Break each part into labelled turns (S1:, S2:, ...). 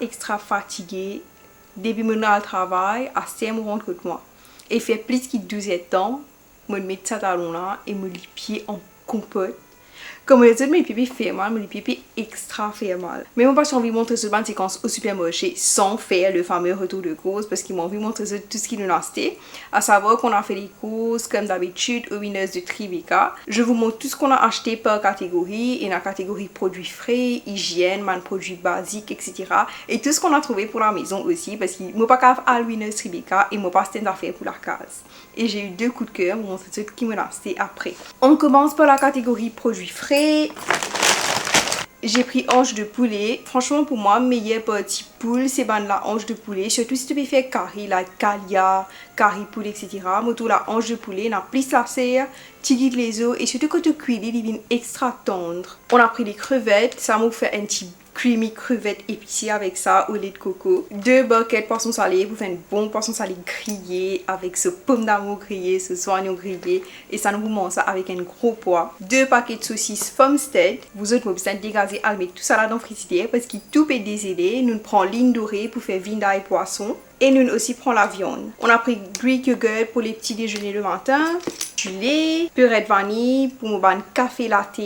S1: extra fatiguée. Depuis mon travail, à 5 me rendre compte moi. Et fait plus que 12 ans, je me mets ça talon là et me les pieds en compote. Comme les autres, mes pieds fait mal, mes pieds extra fait mal. Mais moi, j'ai envie de montrer cette séquence au supermarché sans faire le fameux retour de course parce qu'ils m'ont envie de montrer tout ce qu'ils nous ont acheté. À savoir qu'on a fait les courses comme d'habitude aux winners de Tribeca. Je vous montre tout ce qu'on a acheté par catégorie. Et la catégorie produits frais, hygiène, produits basiques, etc. Et tout ce qu'on a trouvé pour la maison aussi parce qu'ils m'ont pas qu'à à winners Tribeca et m'ont pas acheté d'affaires pour la case. Et j'ai eu 2 coups de cœur, bon, c'est ce qui m'ont acheté après. On commence par la catégorie produits frais. J'ai pris hanche de poulet. Franchement, pour moi, meilleur petit poule, c'est ben la hanche de poulet. Surtout si tu peux faire curry, la calia, curry poulet, etc. Moto la hanche de poulet, on a plus la serre, tu guides les os et surtout quand tu cuis, ils deviennent extra tendres. On a pris les crevettes, ça m'a fait un petit creamy crevette épicée avec ça au lait de coco. 2 buckets poisson salé pour faire un bon poisson salé grillé avec ce pomme d'amour grillé, ce soignon grillé et ça nous mange ça avec un gros pois. 2 paquets de saucisses Farmstead. Vous autres, vous besoin de dégazer, à mettre tout ça là dans le frigidaire parce qu'il tout est désolé. Nous prenons ligne dorée pour faire vinda et poisson. Et nous aussi prenons la viande. On a pris Greek yogurt pour les petits déjeuners le matin. Du lait, purée de vanille pour mon café latte.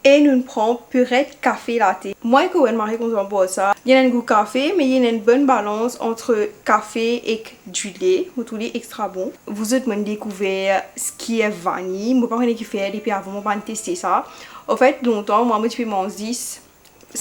S1: Et nous prenons purée de café latte. Moi et Cohen Marie quand on boit ça, il y a un goût café, mais il y a une bonne balance entre café et du lait. Vous trouvez extra bon. Vous autres m'avez découvert ce qui est vanille. Moi pas qui fait depuis avant, moi pas tester ça. En fait, longtemps, moi je peux manger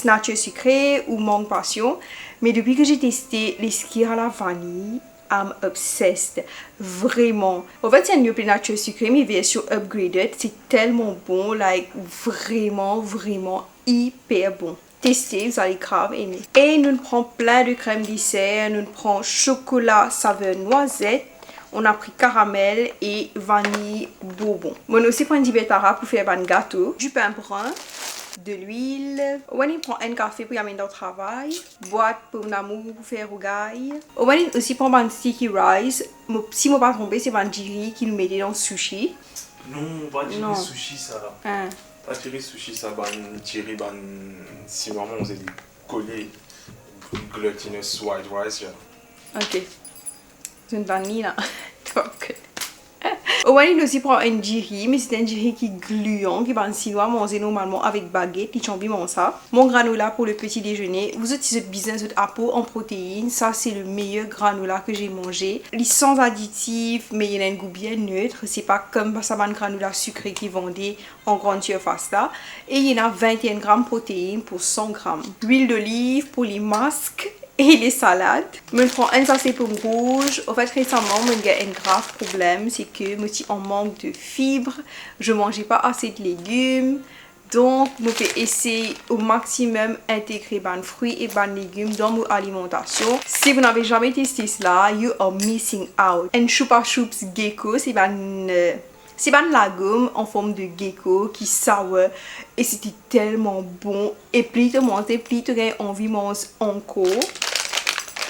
S1: nature sucré ou mangue passion. Mais depuis que j'ai testé les skis à la vanille, I'm obsessed. Vraiment. En fait, c'est un Yoplait nature sucré, mais version upgraded. C'est tellement bon. Like, vraiment, vraiment hyper bon. Testez, vous allez grave aimer. Et nous prenons plein de crème dessert. Nous prenons chocolat saveur noisette. On a pris caramel et vanille bourbon. On a aussi pris du betara pour faire un gâteau. Du pain brun. De l'huile. On prend un café pour y amener dans le travail. Boîte pour l'amour pour faire rougaille. On aussi prend un sticky rice. Si je ne me trompe pas, c'est un jiri qui nous mettait dans le sushi.
S2: Non, pas jiri sushi ça.
S1: Hein.
S2: Pas jiri sushi ça, jiri si vraiment on s'est collé glutinous white rice.
S1: Ok. C'est une vanille là. Donc. Owen aussi prend un jiri, mais c'est un jiri qui est gluant, qui va chinois manger normalement avec baguette, qui chambi ça. Mon granola pour le petit déjeuner. Vous utilisez ce business à peau en protéines, ça c'est le meilleur granola que j'ai mangé. Il est sans additifs, mais il a un goût bien neutre. C'est pas comme ça un granola sucré qui vendait en grande surface là. Et il y en a 21 grammes de protéines pour 100 grammes. D'huile d'olive pour les masques. Et les salades. Je prends un sachet de pommes rouges. En fait, récemment, j'ai un grave problème. C'est que je suis en manque de fibres. Je ne mangeais pas assez de légumes. Donc, je fais essayer au maximum d'intégrer des fruits et des légumes dans mon alimentation. Si vous n'avez jamais testé cela, you are missing out. Un Chupa Chups Gecko, c'est un légume en forme de gecko qui sour et c'était tellement bon. Et plus tu manges, plus tu as envie de manger encore.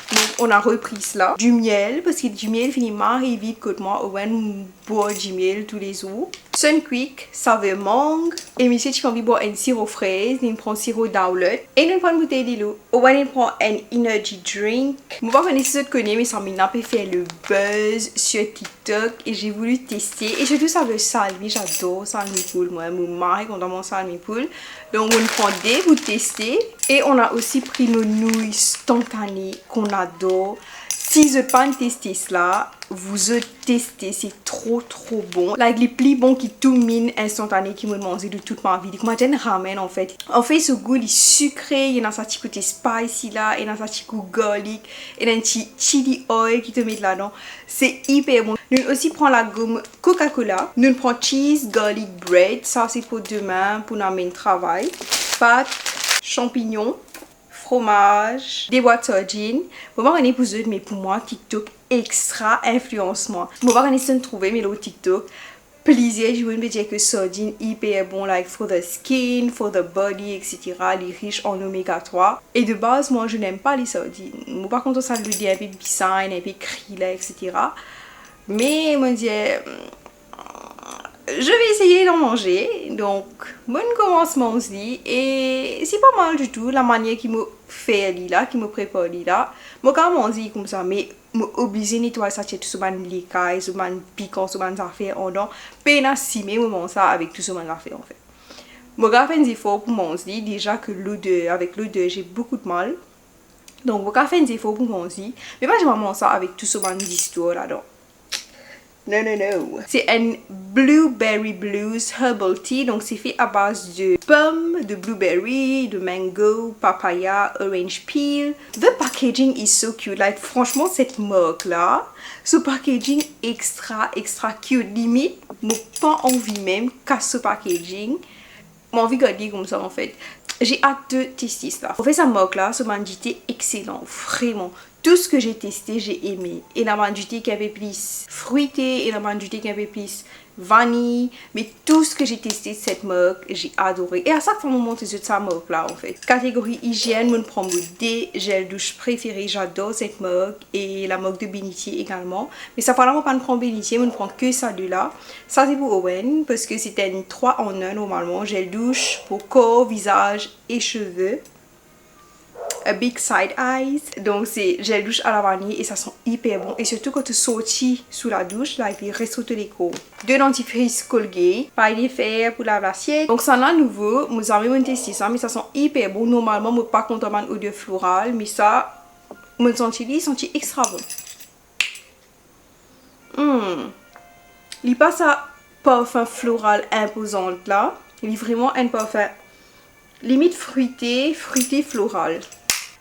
S1: Donc on a repris cela. Du miel, parce que du miel finit marre vite que moi, on boit du miel tous les jours. Sunquick, saveur mangue. Et monsieur, tu as envie de boire un sirop fraise, on prend sirop d'owlet. Et on prend une bouteille d'eau. On prend un energy drink. Je ne sais pas si tu connais, mais ça m'a fait le buzz sur TikTok. Et j'ai voulu tester. Et surtout, ça veut salmi. J'adore salmi poule. Moi, mon mari quand on mange salmi poule. Donc on prend des pour tester. Et on a aussi pris nos nouilles instantanées qu'on adore. Si je n'ai pas testé cela, vous testez, c'est trop bon. Like les plus bons qui tout mine instantané qui m'ont mangé de toute ma vie. Comme un ramen en fait. En fait, ce goût il est sucré, il y a un petit côté spicy là, il y a un petit goût garlic, il y a un petit chili oil qui te met là-dedans. C'est hyper bon. Nous aussi prend la gomme Coca-Cola. Nous prenons cheese garlic bread, ça c'est pour demain, pour notre travail. Pâtes, champignons. Fromage, des boîtes de sardines. Je ne sais pas si vous mais pour moi, TikTok extra influence moi. Je ne sais pas si trouver mais le TikTok. Plaisir, je veux dire que sardines hyper bon, like for the skin, for the body, etc. Les riches en oméga 3. Et de base, moi, je n'aime pas les sardines. Moi, par contre, ça le dit un peu piscine, un peu krill, etc. Mais, moi, je dis, je vais essayer d'en manger. Donc, bon commencement aussi. Et c'est pas mal du tout la manière qui me fait là, qui me prépare là. Moi, quand je mange comme ça, mais je suis obligée de nettoyer ça tout ce que les cailles, ce que piquant, ce que affaires en dedans. Peine à cimer, je mange ça avec tout ce que affaires en fait. Moi, je fais des efforts pour manger. Déjà que l'odeur, avec l'odeur, j'ai beaucoup de mal. Donc, je fais des efforts pour manger. Mais pas je mange ça avec tout ce que d'histoire là-dedans. Non, non, non. C'est un Blueberry Blues Herbal Tea. Donc, c'est fait à base de pommes, de blueberry, de mango, papaya, orange peel. The packaging is so cute. Like, franchement, cette marque-là, ce packaging extra cute. Limite, je n'ai pas envie même qu'à ce packaging. J'ai envie de garder comme ça, en fait. J'ai hâte de tester ça. En fait, cette marque-là, ce bandité excellent. Vraiment. Tout ce que j'ai testé, j'ai aimé. Et la bandité qui avait plus fruité, et la bandité qui avait plus vanille. Mais tout ce que j'ai testé de cette marque, j'ai adoré. Et à chaque fois, on me montre cette marque-là, en fait. Catégorie hygiène, je prends des gels douche préférés. J'adore cette marque. Et la marque de Bénitier également. Mais ça fera pas prendre Bénitier, je ne prends que celui-là. Ça, c'est pour Owen, parce que c'est un 3 en 1 normalement. Gel douche pour corps, visage et cheveux. A big side eyes. Donc c'est gel douche à la vanille et ça sent hyper bon. Et surtout quand tu sortis sous la douche, là, il reste tout les cours. 2 dentifrices Colgate, paille de fer pour laver l'assiette. Donc ça là nouveau, nous avons testé ça, mais ça sent hyper bon. Normalement, je ne suis pas content de l'odeur florale, mais ça, je senti extra bon. Il passe à parfum floral imposante là. Il est vraiment un parfum limite fruité floral.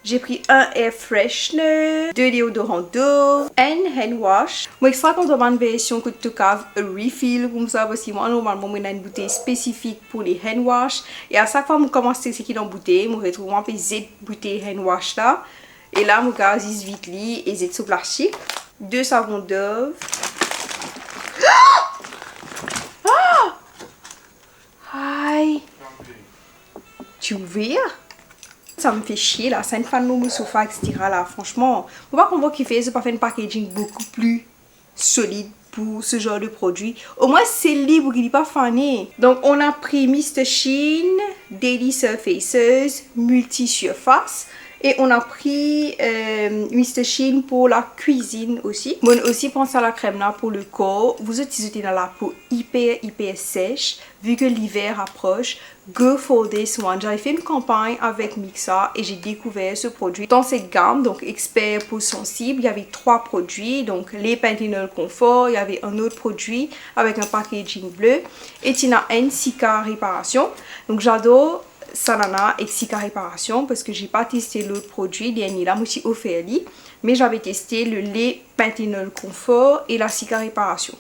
S1: J'ai pris un air freshener, 2 déodorants d'eau, un hand wash. Moi, extra content de la version que tu as refill comme ça parce que moi, normalement, j'ai une bouteille spécifique pour les hand wash. Et à chaque fois que je commence à essayer dans la bouteille, je retrouve un peu cette bouteille hand wash là. Et là, je gaz vite li et c'est sous plastique. 2 savons d'Ove. Aïe! Tu ouvres? Ça me fait chier là, c'est une fan de mon sofa, etc. là, franchement, on va comprendre qu'il fait, c'est pas fait un packaging beaucoup plus solide pour ce genre de produit. Au moins c'est libre, il n'est pas fané. Donc on a pris Mr. Sheen, Daily Surfaces, Multi Surface. Et on a pris Mr. Sheen pour la cuisine aussi. Moi aussi pense à la crème là pour le corps. Vous utilisez dans la peau hyper sèche. Vu que l'hiver approche, go for this one. J'avais fait une campagne avec Mixa et j'ai découvert ce produit. Dans cette gamme, donc expert peau sensible, il y avait 3 produits. Donc les Panthenol Confort, il y avait un autre produit avec un packaging bleu. Et Tina N, Cica Réparation. Donc j'adore Sanana et Cica Réparation parce que j'ai pas testé l'autre produit, dernier là, moi aussi offert li, mais j'avais testé le lait Panthenol Confort et la Cica Réparation.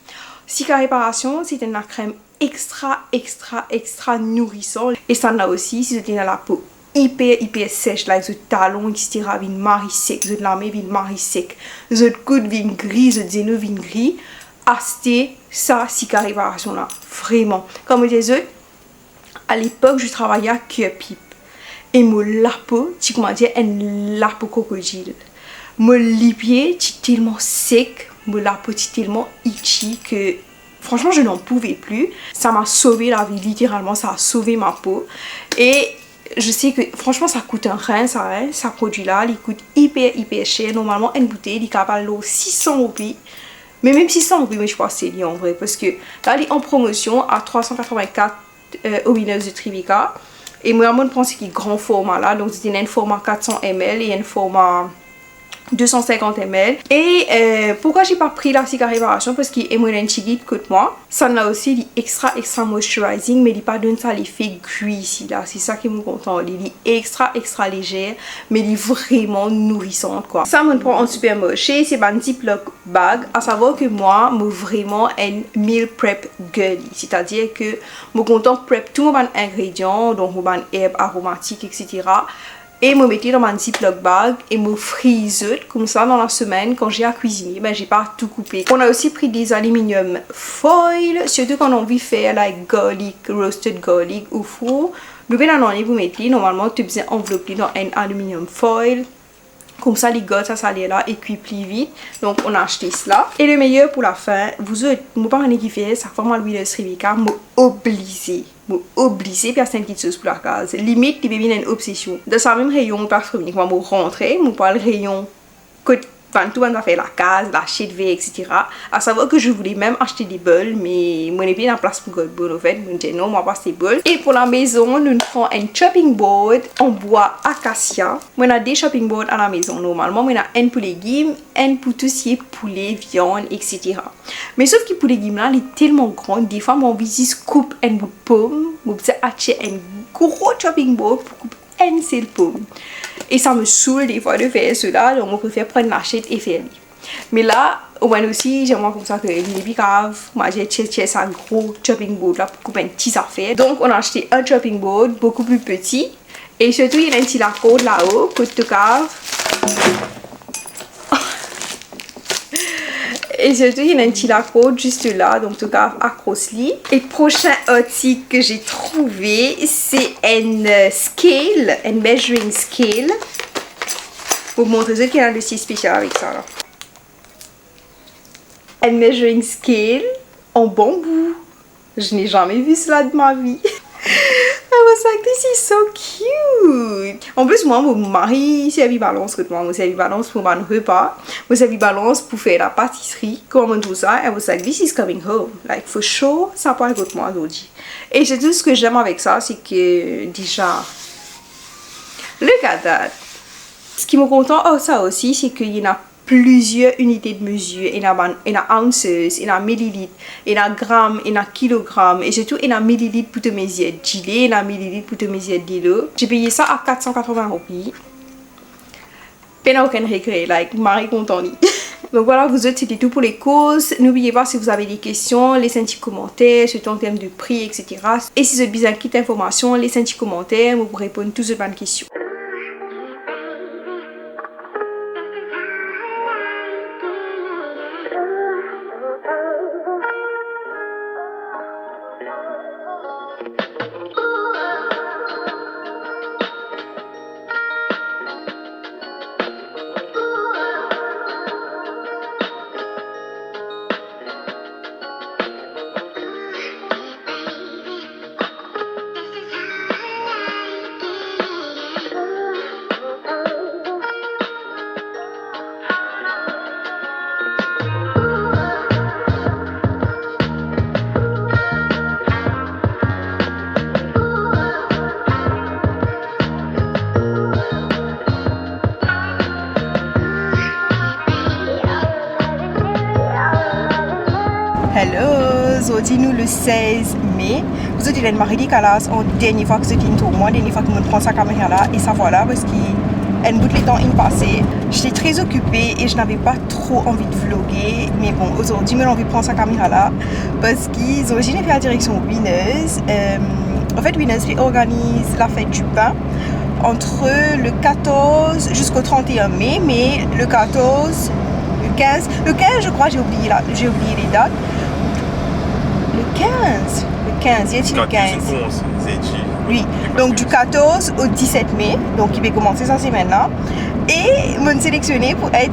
S1: Cica Réparation, c'est une crème extra nourrissant et ça là aussi, si vous êtes dans la peau hyper sèche, là, le talon, etc., vin mari sec, le lame vin mari sec, le coude vin gris, le zéno vin gris, achetez ça Cica Réparation là, vraiment. Comme je disais, à l'époque, je travaillais à Cure-Pip. Et mon lapeau, tu comment dire, un lapeau crocodile. Mon lipier, tu tellement sec, mon lapeau, tu tellement itchy que franchement, je n'en pouvais plus. Ça m'a sauvé la vie, littéralement, ça a sauvé ma peau. Et je sais que franchement, ça coûte un rein, ça produit là, il coûte hyper cher. Normalement, une bouteille, il est capable de 600 roupies. Mais même 600 roupies, mais je pense que c'est lié en vrai. Parce que là, il est en promotion à 384 au Winners de Trivica. Et moi, je pense qu'il est grand format là. Donc, c'est un format 400 ml et un format 250 ml. Et pourquoi j'ai pas pris la Cica Réparation? Parce qu'il est moins petit que moi. Ça là aussi, il est extra moisturizing, mais il pas donne ça l'effet gris ici là. C'est ça qui me content. Il est extra léger, mais il est vraiment nourrissant quoi. Ça me prend en super moché. C'est un Ziploc bag. À savoir que moi, je vraiment un meal prep girly. C'est-à-dire que je content prep tous mes ingrédients, donc mes herbes aromatiques, etc. Et me mettais dans ma Ziploc bag et me frise comme ça dans la semaine quand j'ai à cuisiner. Ben, j'ai pas tout coupé. On a aussi pris des aluminium foil, surtout quand on a envie de faire like garlic, roasted garlic au four. Vous pouvez vous mettez normalement tu besoin envelopper dans un aluminium foil. Comme ça, les gâteaux, ça allait là et cuit plus vite. Donc, on a acheté cela. Et le meilleur pour la fin, vous êtes, mon parent qui fait, ça fait mal Winners Rebecca, m'a obligé puis à 5 petites sauces pour la case. Limite, il y a une obsession. Dans ce même rayon, parce que moi, je rentrer, je parle rayon côté. Tout le monde a fait la case, la chèvre, etc. À savoir que je voulais même acheter des bols, mais moi, je n'ai pas la place pour les bols. En fait, je me disais non, moi, pas ces bols. Et pour la maison, nous prenons un chopping board en bois acacia. On a des chopping boards à la maison. Normalement, on a un pour les légumes, un pour tout ce qui est poulet, viande, etc. Mais sauf que pour les légumes là, il est tellement grand. Des fois, mon visite coupe un bout de pomme. Je vais acheter un gros chopping board pour couper un seul pomme. Et ça me saoule des fois de faire cela, donc on préfère prendre l'assiette et faire. Mais là, au moins aussi, j'aimerais comme ça que les plus grave. Moi, j'ai acheté un gros chopping board là pour couper une petite affaire. Donc, on a acheté un chopping board beaucoup plus petit. Et surtout, il y a un petit lacode là-haut, côté de cave. Et surtout, il y a un petit lacode juste là, donc tout cas accroche-li. Et le prochain article que j'ai trouvé, c'est un scale, un measuring scale. Pour vous montrer ce qu'il y a de si spécial avec ça là. Un measuring scale en bambou. Je n'ai jamais vu cela de ma vie. I was like, this is so cute. En plus, moi, mon mari, c'est la balance que moi, c'est la balance pour mon repas. C'est la balance pour faire la pâtisserie. Comment tout ça, I was like, this is coming home. Like, for sure, ça peut être moi aujourd'hui. Et c'est tout ce que j'aime avec ça, c'est que déjà, look at that. Ce qui me content, ça aussi, c'est qu'il y en a plusieurs unités de mesure. Il y a ounces, il y a millilitres, il y a grammes, il y a kilogrammes. Et surtout, il y a millilitres pour te mesurer de gilet, il y a millilitres pour te mesurer de l'eau. J'ai payé ça à 480 roupies. Peine aucun regret, like, Marie content. Donc voilà, vous autres, c'était tout pour les causes. N'oubliez pas, si vous avez des questions, laissez un petit commentaire, surtout en termes de prix, etc. Et si vous avez besoin de quitte information, laissez un petit commentaire, vous répondre toutes ces bonnes questions. Hello, aujourd'hui nous le 16 mai. Vous êtes une Marie Calas en dernière fois que c'était une tour, moi, dernière fois que je prends sa caméra là. Et ça voilà, parce qu'un bout de temps il passé. J'étais très occupée et je n'avais pas trop envie de vlogger. Mais bon, aujourd'hui, j'ai envie de prendre sa caméra là. Parce qu'ils ont fait la direction Winners. En fait, Winners organise la fête du pain entre le 14 jusqu'au 31 mai. Mais le 14, le 15, je crois, j'ai oublié les dates. Le 15, y a-t-il le 15? Oui, donc du 14 au 17 mai, donc il va commencer sa semaine-là. Et je me sélectionné pour être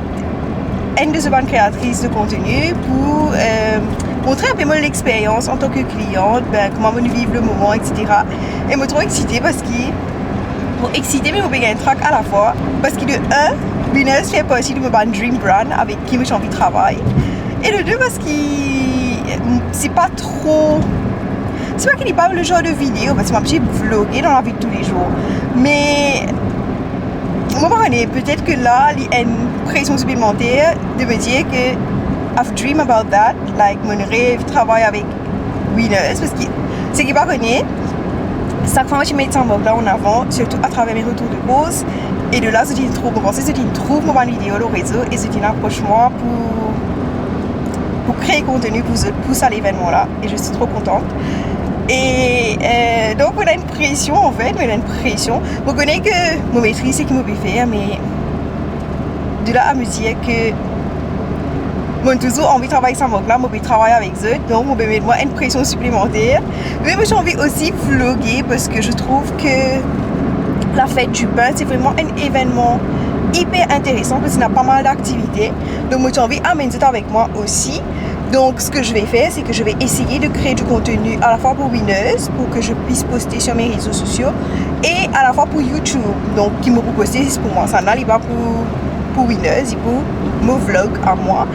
S1: une de ces bonnes créatrices de contenu pour montrer un peu mon expérience en tant que cliente, comment on vit le moment, etc. Et je me trouve excitée parce que, excitée mais je un track à la fois, parce que de 1, Winners fait partie de mon dream brand avec qui j'ai envie de travailler. Et de 2, parce que c'est pas trop... C'est pas qu'il n'est pas le genre de vidéo, parce que moi j'ai vlogué dans la vie de tous les jours. Mais... Moi, peut-être que là, il y a une pression supplémentaire de me dire que I've dreamed about that, like mon rêve de travailler avec Winners, parce que c'est qui pas connu. Chaque fois que je mets ça en avant, surtout à travers mes retours de pause, et de là, je trouve mon vidéo au réseau et je approche moi pour créer contenu pour ça l'événement là, et je suis trop contente. Et donc on a une pression en fait, je connais que mon maîtrise c'est qui me fait faire, mais de là à me dire que j'ai toujours envie de travailler avec ça, je peux travailler avec eux, donc je vais mettre une pression supplémentaire. Mais j'ai envie aussi de vlogger parce que je trouve que la fête du pain c'est vraiment un événement hyper intéressant parce qu'il y a pas mal d'activités. Donc moi j'ai envie d'amener ça avec moi aussi. Donc ce que je vais faire, c'est que je vais essayer de créer du contenu à la fois pour Winners, pour que je puisse poster sur mes réseaux sociaux, et à la fois pour YouTube. Donc qui me poster, c'est pour moi, ça n'est pas pour Winners, c'est pour mon vlog à moi.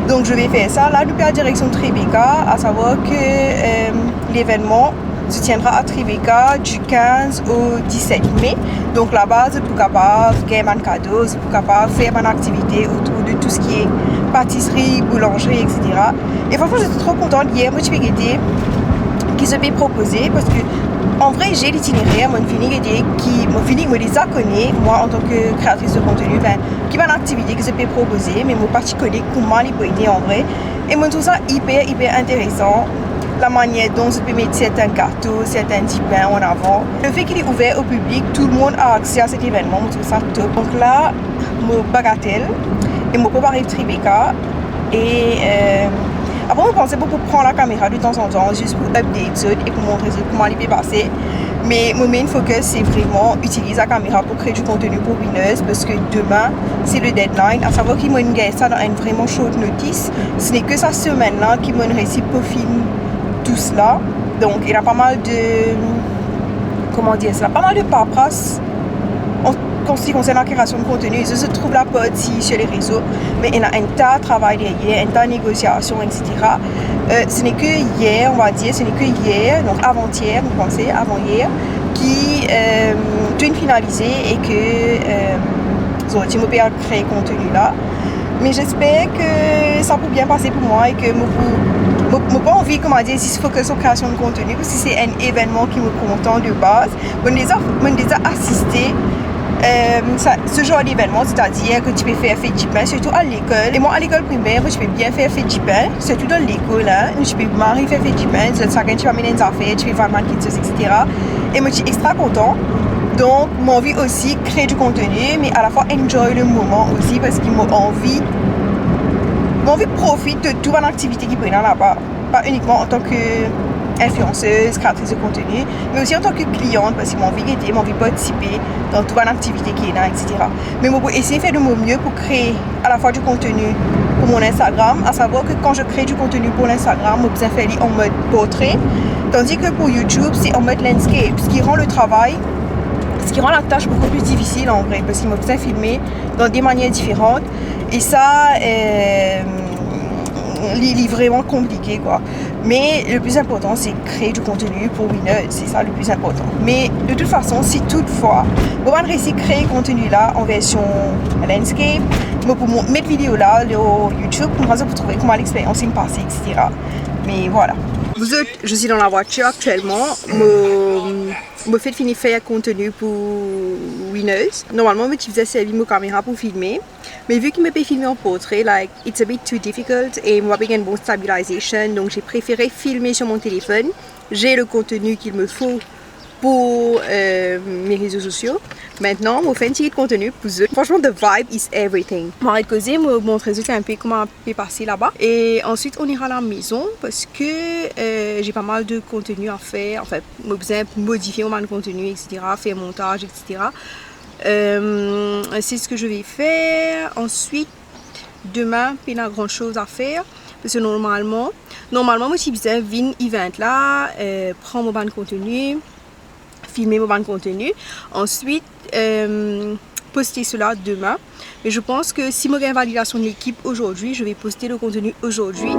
S1: Donc je vais faire ça là depuis la direction de Tribeca, à savoir que l'événement se tiendra à Tribeca du 15 au 17 mai. Donc là-bas, c'est pour capable de gagner un cadeau, c'est pour capable de faire une activité autour de tout ce qui est pâtisserie, boulangerie, etc. Et franchement, j'étais trop contente hier, moi, je suis qui se peut proposer parce que en vrai, j'ai l'itinéraire, mon feeling me les a connus, moi en tant que créatrice de contenu, qui va une activité que je peux proposer, mais mon particulier comment les peut aider en vrai. Et moi, je trouve ça hyper intéressant. La manière dont je peux mettre certains gâteaux, certains petits pains en avant. Le fait qu'il est ouvert au public, tout le monde a accès à cet événement, je trouve ça top. Donc là, mon bagatelle et mon préparé Tribeca. Et après, on pensait beaucoup prendre la caméra de temps en temps, juste pour update et pour montrer comment il peut passer. Mais mon main focus, c'est vraiment utiliser la caméra pour créer du contenu pour Winners parce que demain, c'est le deadline. À savoir qu'ils m'ont gagné ça dans une vraiment short notice. Ce n'est que cette semaine-là qu'ils m'ont réussi pour filmer tout cela. Donc, il y a pas mal de... Comment dire ça? Pas mal de paperasse en ce qui concerne la création de contenu. Je se trouve la partie sur les réseaux, mais il y a un tas de travail derrière, un tas de négociations, etc. Ce n'est que hier, on va dire, donc avant-hier, vous pensez, avant-hier, qui tout est finalisé et que je peux créer contenu là. Mais j'espère que ça peut bien passer pour moi et que je n'ai pas envie, comment dire, si je focus sur la création de contenu, parce que c'est un événement qui me content de base. Je déjà assisté ce genre d'événement, c'est-à-dire que tu peux faire du pain, surtout à l'école. Et moi, à l'école primaire, je peux bien faire du pain, surtout dans l'école. Hein. Je peux m'arriver faire du pain, tu vas mener des affaires, tu peux faire des choses, etc. Et moi, je suis extra content. Donc, j'ai envie aussi de créer du contenu, mais à la fois enjoy le moment aussi, parce qu'il m'a envie de profiter de toute une activité qui peut y avoir là-bas. Pas uniquement en tant qu'influenceuse, créatrice de contenu, mais aussi en tant que cliente, parce que j'ai envie d'aider, j'ai envie de participer dans toute une activité qui est là, etc. Mais je vais essayer de faire de mon mieux pour créer à la fois du contenu pour mon Instagram, à savoir que quand je crée du contenu pour l'Instagram, je vais faire en mode portrait, tandis que pour YouTube, c'est en mode landscape, ce qui rend la tâche beaucoup plus difficile en vrai, parce qu'il m'a besoin de filmer dans des manières différentes. Et ça, est vraiment compliqué, quoi. Mais le plus important, c'est créer du contenu pour Winners. C'est ça le plus important. Mais de toute façon, si toutefois, vous allez réussir à créer le contenu là en version landscape, pour mettre vidéo là sur YouTube, pour trouver comment l'expérience s'est passée, etc. Mais voilà. Vous autres, je suis dans la voiture actuellement. Je fais finir faire contenu pour Winners. Normalement, je faisais servir ma caméra pour filmer. Mais vu qu'il me peut filmer en portrait, it's a bit too difficult et moi j'ai une bonne stabilisation. Donc j'ai préféré filmer sur mon téléphone. J'ai le contenu qu'il me faut pour mes réseaux sociaux. Maintenant, je fais un petit contenu pour eux. Franchement, the vibe is everything. Je vais causer, je vais montrer un peu comment on peut passer là-bas. Et ensuite, on ira à la maison parce que j'ai pas mal de contenu à faire. En fait, je vais besoin de modifier mon contenu, etc., faire montage, etc. C'est ce que je vais faire. Ensuite, demain, il y a grand chose à faire. Parce que normalement, moi, je besoin de venir event là, prendre mon contenu, filmer mon contenu, ensuite poster cela demain. Mais je pense que si je j'ai une validation de l'équipe aujourd'hui, je vais poster le contenu aujourd'hui.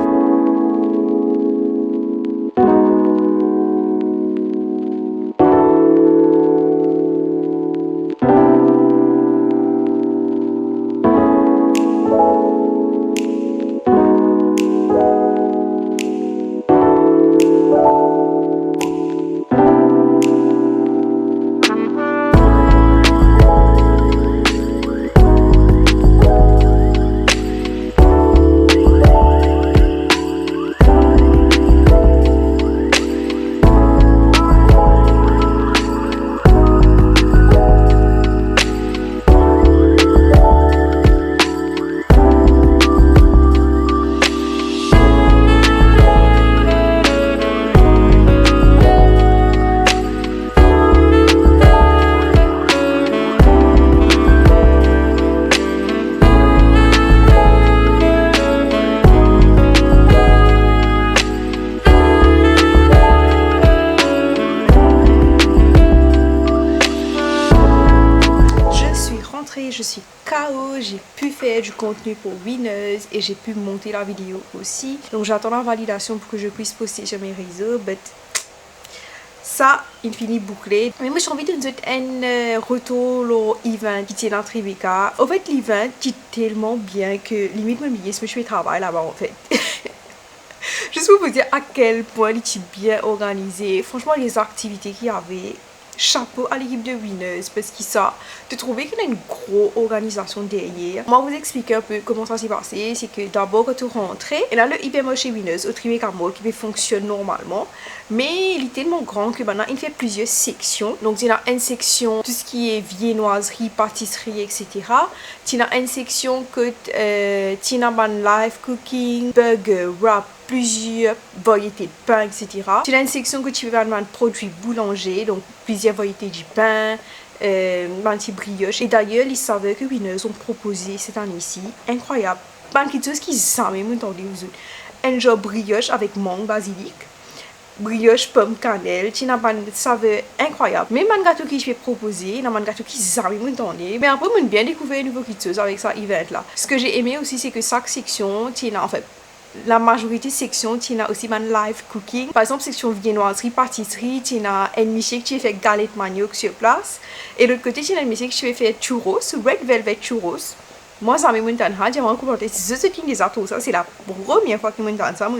S1: faire du contenu pour Winners et j'ai pu monter la vidéo aussi. Donc j'attends la validation pour que je puisse poster sur mes réseaux. But ça, il finit bouclé. Mais moi, j'ai envie de vous dire un retour au event qui tient dans Tribeca. En fait, l'event est tellement bien que limite, moi, je fais travail là-bas en fait. Juste pour vous dire à quel point il est bien organisé. Franchement, les activités qu'il y avait, chapeau à l'équipe de Winners parce qu'ils savent de trouver qu'il y a une grosse organisation derrière. Moi, vous expliquer un peu comment ça s'est passé. C'est que d'abord, quand tu rentrais, et là, le hypermarché Winners au Tribeca Mall qui fonctionne normalement, mais il est tellement grand que maintenant, il fait plusieurs sections. Donc, il y a une section, tout ce qui est viennoiserie, pâtisserie, etc. Il y a une section que tu as live cooking, burger, wrap, plusieurs variétés de pain, etc. Tu as une section que tu peux avoir de produits boulangers, donc plusieurs variétés de pain, des brioches. Et d'ailleurs, ils savaient que Winners ont proposé cette année-ci, incroyable, quelque chose qu'ils savaient, un genre brioche avec mangue, basilic, brioche, pomme, cannelle, tu as une saveur incroyable. Même un gâteau que je vais proposer, un gâteau qui savaient m'entendre. Mais après, j'ai bien découvert une nouvelle chose avec ça event là. Ce que j'ai aimé aussi, c'est que chaque section, tu as en fait la majorité de sections, tu as aussi un live cooking. Par exemple, section viennoiserie, pâtisserie, tu as un monsieur qui fait galette manioc sur place. Et de l'autre côté, tu as un monsieur qui fait churros, red velvet churros. Moi, ça m'a dit, j'ai rencontré des atos. Ça, c'est la première fois que je m'entends ça.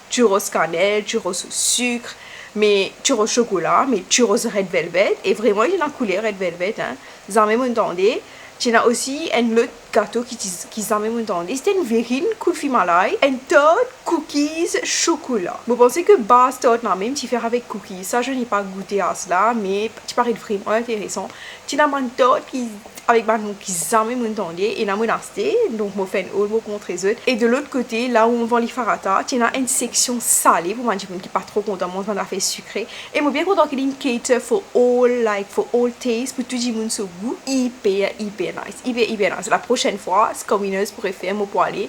S1: Churros cannelle, churros au sucre, mais churros chocolat, mais churros red velvet. Et vraiment, il y a la couleur red velvet. Hein. Ça m'a dit, il y a aussi un autre gâteau qui s'en même entendu. C'était une verrine kulfi malai, un tort cookies chocolat. Vous pensez que base tort n'a même tu faire avec cookies. Ça je n'ai pas goûté à cela, mais tu paraît vraiment intéressant. Tu as un tort qui avec qui s'en même entendu et la menacé, donc moi fais un haul contre les autres. Et de l'autre côté, là où on vend les farata, tu as une section salée pour moi qui n'est pas trop content, moi j'en ai fait sucré. Et moi bien content qu'il y ait une cater for all taste pour tout le monde ce goût hyper nice, hyper nice. La prochaine fois, ce que Winners pourrait faire, moi pour aller,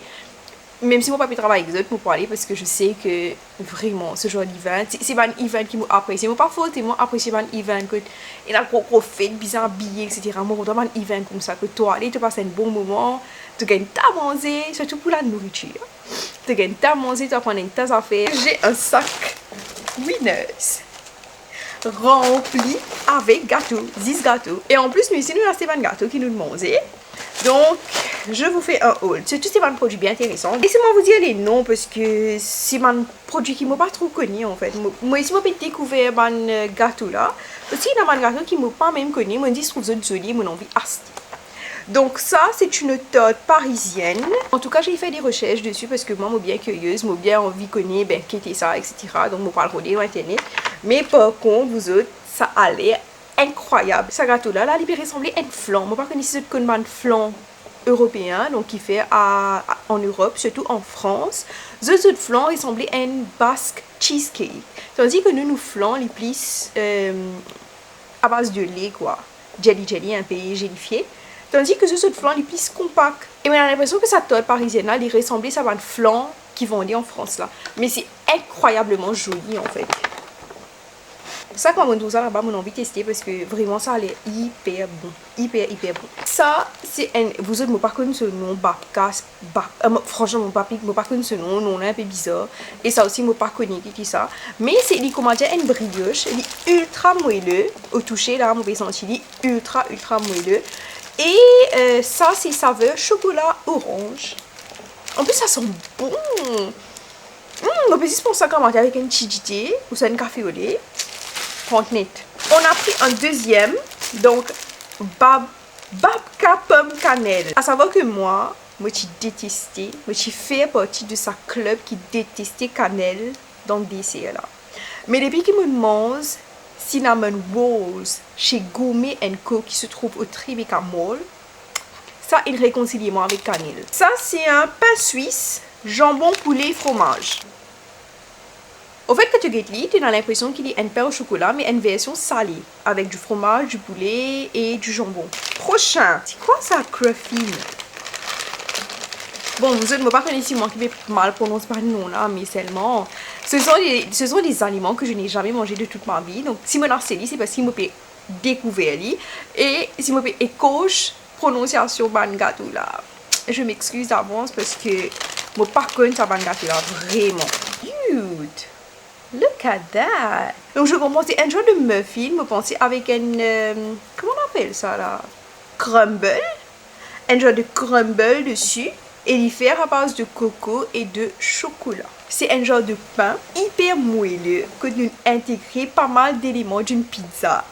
S1: même si moi pas pu travailler avec eux, moi pour aller parce que je sais que vraiment ce genre d'event, c'est pas un event qui m'apprécie. Moi pas faute, moi apprécie pas un event que il a trop fait, bizarre habillé, etc. Moi on un event comme ça que toi aller, tu passes un bon moment, tu gagnes ta manger, surtout pour la nourriture. Tu gagnes ta manger, tu vas prendre tes affaires. J'ai un sac Winners rempli avec gâteaux, 10 gâteaux. Et en plus, nous ici, nous avons Stéphane Gâteau qui nous demandait. Donc, je vous fais un haul. C'est tous ces produits bien intéressants. Laissez-moi vous dire les noms parce que c'est un produit qui ne m'a pas trop connu en fait. Moi, ici, je découvert un gâteau là. Aussi, il y a un gâteau qui ne m'a pas même connu. Moi, je dis, je trouve ça joli, mon envie d'acheter. Donc ça, c'est une tarte parisienne. En tout cas, j'ai fait des recherches dessus parce que moi, je suis bien curieuse, je suis bien envie de connaître, ben, qu'était ça, etc. Donc, je parle de sur Internet. Mais par contre, vous autres, ça a l'air incroyable. Ce gâteau-là, là, il ressemblait à un flan. Je ne connais pas si c'est un flan européen, donc qui fait en Europe, surtout en France. Ce flan ressemblait à un basque cheesecake. Tandis que nous flan les plis à base de lait, quoi. Jelly, un peu gélifié. Tandis que ce flan est plus compact. Et on a l'impression que sa tarte parisienne là, il ressemblait à un flan qui vendait en France là. Mais c'est incroyablement joli en fait. Ça, quand on dit ça là-bas, on a envie de tester parce que vraiment ça a l'air hyper bon. Hyper bon. Ça, c'est un. Vous autres, je ne pas connu ce nom, Babkas. Franchement, je ne pas connu ce nom, non, un peu bizarre. Et ça aussi, je ne pas connu qui ça. Mais c'est comment dire, une brioche. Il est ultra moelleux. Au toucher là, on peut sentir, il est ultra moelleux. Et ça, c'est saveur chocolat orange. En plus, ça sent bon. On peut juste pour ça commenter avec un chidité ou ça un café au lait. Net. On a pris un deuxième, donc babka pomme cannelle. À savoir que moi j'ai détesté, j'ai fait partie de sa club qui détestait cannelle dans le dessert là. Mais depuis qu'il me demande cinnamon rolls chez Gourmet & Co qui se trouve au Tribeca Mall, ça il réconcilie moi avec cannelle. Ça c'est un pain suisse, jambon, poulet, fromage. Au fait, quand tu goûtes, tu as l'impression qu'il y a un pain au chocolat, mais une version salée, avec du fromage, du poulet et du jambon. Prochain, c'est quoi ça, cruffine? Bon, vous ne me pas connaissez moi qui vais mal prononcer par nom là, mais seulement, ce sont des aliments que je n'ai jamais mangé de toute ma vie. Donc, si je m'en c'est parce qu'il me peut découvrir et si je me peut écoche prononciation ban gâteau là. je m'excuse d'avance parce que mon par contre ça va me gâter là vraiment. Cute. Look at that. Donc je commençais un genre de muffin, je pensais avec un comment on appelle ça là? Crumble. Un genre de crumble dessus et il fait à base de coco et de chocolat. C'est un genre de pain hyper moelleux que nous intégrons pas mal d'éléments d'une pizza.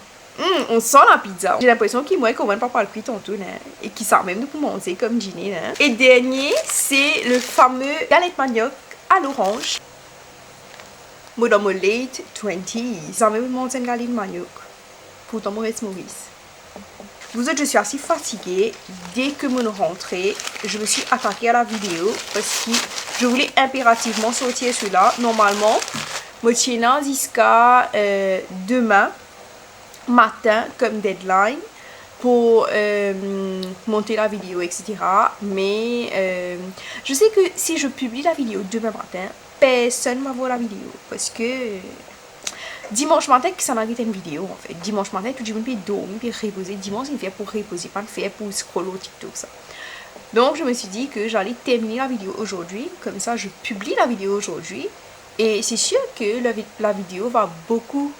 S1: On sent la pizza. J'ai l'impression qu'il m'a commandé pas par le prix tantôt et qui sert même de pour manger comme dîner. Et dernier, c'est le fameux galette manioc à l'orange. Moi dans mon late 20s, j'ai même mangé une galette manioc. Pourtant, moi reste Maurice. Vous autres, je suis assez fatiguée. Dès que je rentrée, je me suis attaquée à la vidéo parce que je voulais impérativement sortir celui-là. Normalement, je tiens là jusqu'à demain matin comme deadline pour monter la vidéo, etc. Mais je sais que si je publie la vidéo demain matin, personne ne va voir la vidéo parce que dimanche matin, ça m'arrête une vidéo en fait. Dimanche matin, tout le monde peut dormir, peut reposer. Dimanche, il fait pour reposer, pas faire pour scroller au TikTok, ça. Donc, je me suis dit que j'allais terminer la vidéo aujourd'hui. Comme ça, je publie la vidéo aujourd'hui. Et c'est sûr que la vidéo va beaucoup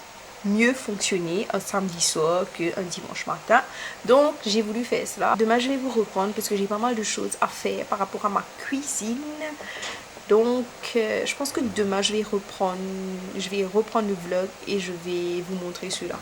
S1: mieux fonctionner un samedi soir qu'un dimanche matin. Donc, j'ai voulu faire cela. Demain, je vais vous reprendre parce que j'ai pas mal de choses à faire par rapport à ma cuisine. Donc, je pense que demain, je vais reprendre le vlog et je vais vous montrer cela.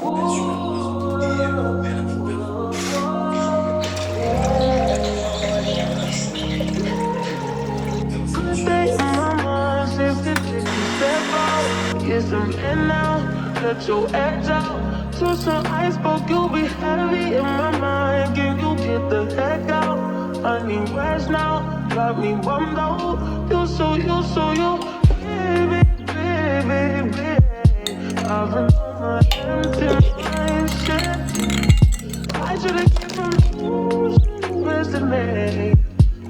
S3: Got me bummed out. You so, baby, baby, baby. I've been on my empty mindset. I should've kept from losing yesterday.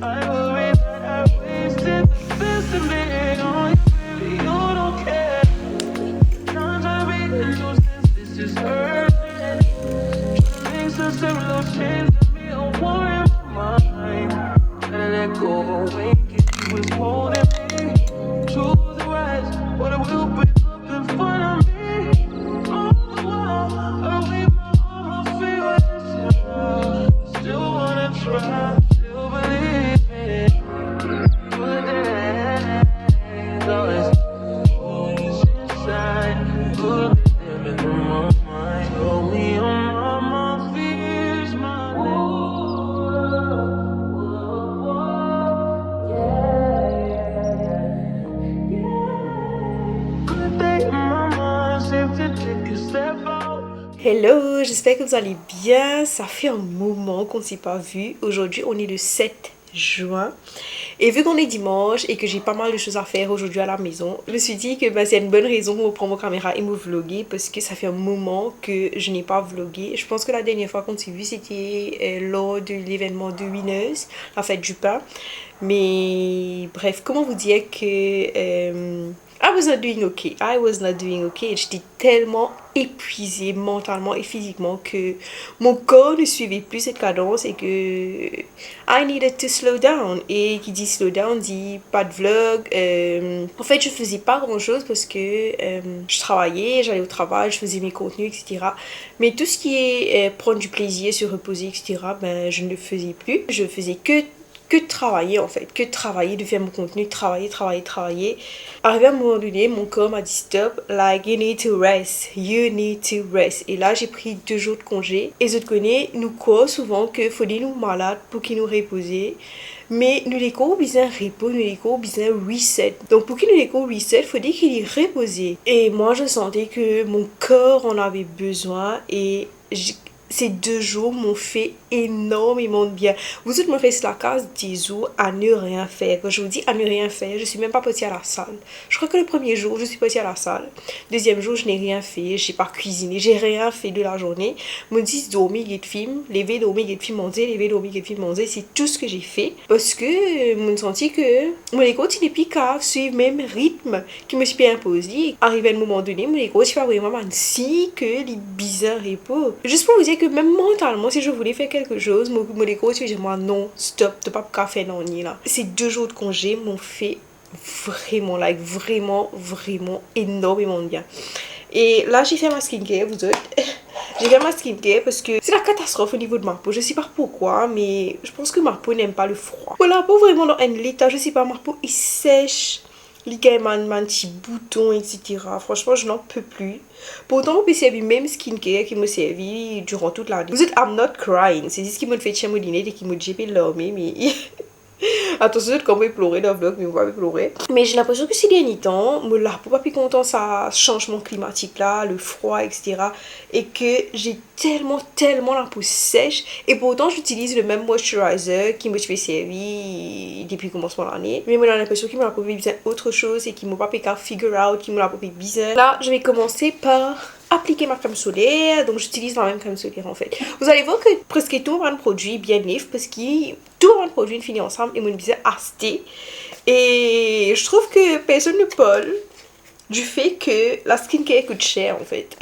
S3: I worry that I wasted the best of me. Oh, baby, you don't care. Not trying to be a nuisance, this is urgent. Trying to make some simple change to me, a war in my mind. And let go away, he was holding me to the right, but it will bring up in front of me. All the while, I wave my arms, feel it. Still wanna try, still believe it. But then, always inside, good living in my mind. Hold me on my fears, my name.
S1: Hello, j'espère que vous allez bien. Ça fait un moment qu'on ne s'est pas vu. Aujourd'hui, on est le 7 juin. Et vu qu'on est dimanche et que j'ai pas mal de choses à faire aujourd'hui à la maison, je me suis dit que c'est une bonne raison pour prendre mon caméra et me vlogger parce que ça fait un moment que je n'ai pas vlogué. Je pense que la dernière fois qu'on s'est vu, c'était lors de l'événement de Winners, la fête du pain. Mais bref, comment vous dire que I was not doing okay. I was not doing okay. J'étais tellement épuisée mentalement et physiquement que mon corps ne suivait plus cette cadence et que I needed to slow down. Et qui dit slow down dit pas de vlog. En fait, je faisais pas grand chose parce que je travaillais, j'allais au travail, je faisais mes contenus, etc. Mais tout ce qui est prendre du plaisir, se reposer, etc., je ne le faisais plus. Je faisais que de travailler en fait, que de travailler, de faire mon contenu, travailler. Arrivé à un moment donné, mon corps m'a dit stop, like you need to rest. Et là j'ai pris 2 jours de congé. Et je te connais, nous croyons souvent que faut des nous malades pour qu'ils nous reposer. Mais nous les corps besoin repos, nous les corps besoin reset. Donc pour qu'ils nous les corps reset, faut dire qu'il est reposé. Et moi je sentais que mon corps en avait besoin et ces 2 jours m'ont fait énormément de bien. Vous autres m'ont fait la case 10 jours à ne rien faire. Quand je vous dis à ne rien faire, je suis même pas partie à la salle. Je crois que le premier jour, je suis partie à la salle. Deuxième jour, je n'ai rien fait. J'ai pas cuisiné. J'ai rien fait de la journée. Me disent dormir, get film. Lever, dormir, get film, manger. Lever, dormir, get film, manger. C'est tout ce que j'ai fait. Parce que je me sentis que mon égo, il n'est plus qu'à suivre le même rythme qui me suis imposé. Arrivé à un moment donné, mon égo, il va vraiment si que les bizarres repos. Juste pour vous dire que même mentalement, si je voulais faire quelque chose, mon écho, tu dis moi non, stop, t'as pas faire non ni là. Ces 2 jours de congé m'ont fait vraiment, vraiment énormément bien. Et là, j'ai fait ma skincare, vous autres. J'ai fait ma skincare parce que c'est la catastrophe au niveau de ma peau. Je sais pas pourquoi, mais je pense que ma peau n'aime pas le froid. Voilà, pas vraiment dans un état, je sais pas, ma peau est sèche. Les gars, man, petits boutons, etc. Franchement, je n'en peux plus. Pourtant, on peut servir même skincare qui me servi durant toute l'année. Vous êtes, I'm not crying. C'est ce qui me fait chier mon dîner et qui me dit, mais attention, quand on pleurer dans le vlog, mais on va pleurer. Mais j'ai l'impression que ces derniers temps, la peau pas plus content, ça changement climatique là, le froid, etc. Et que j'ai tellement la peau sèche. Et pourtant, j'utilise le même moisturizer qui me fait servir depuis le commencement de l'année. Mais j'ai l'impression qu'il m'a pas besoin autre chose et qu'il m'a pas pu figure out, qu'il m'a pas pu bizarre. Là, je vais commencer par appliquer ma crème solaire. Donc j'utilise la même crème solaire en fait. Vous allez voir que presque tout mon produit bien neuf parce que tout mon produit finit ensemble et mon bizarre acheté. Et je trouve que personne ne parle du fait que la skincare coûte cher en fait.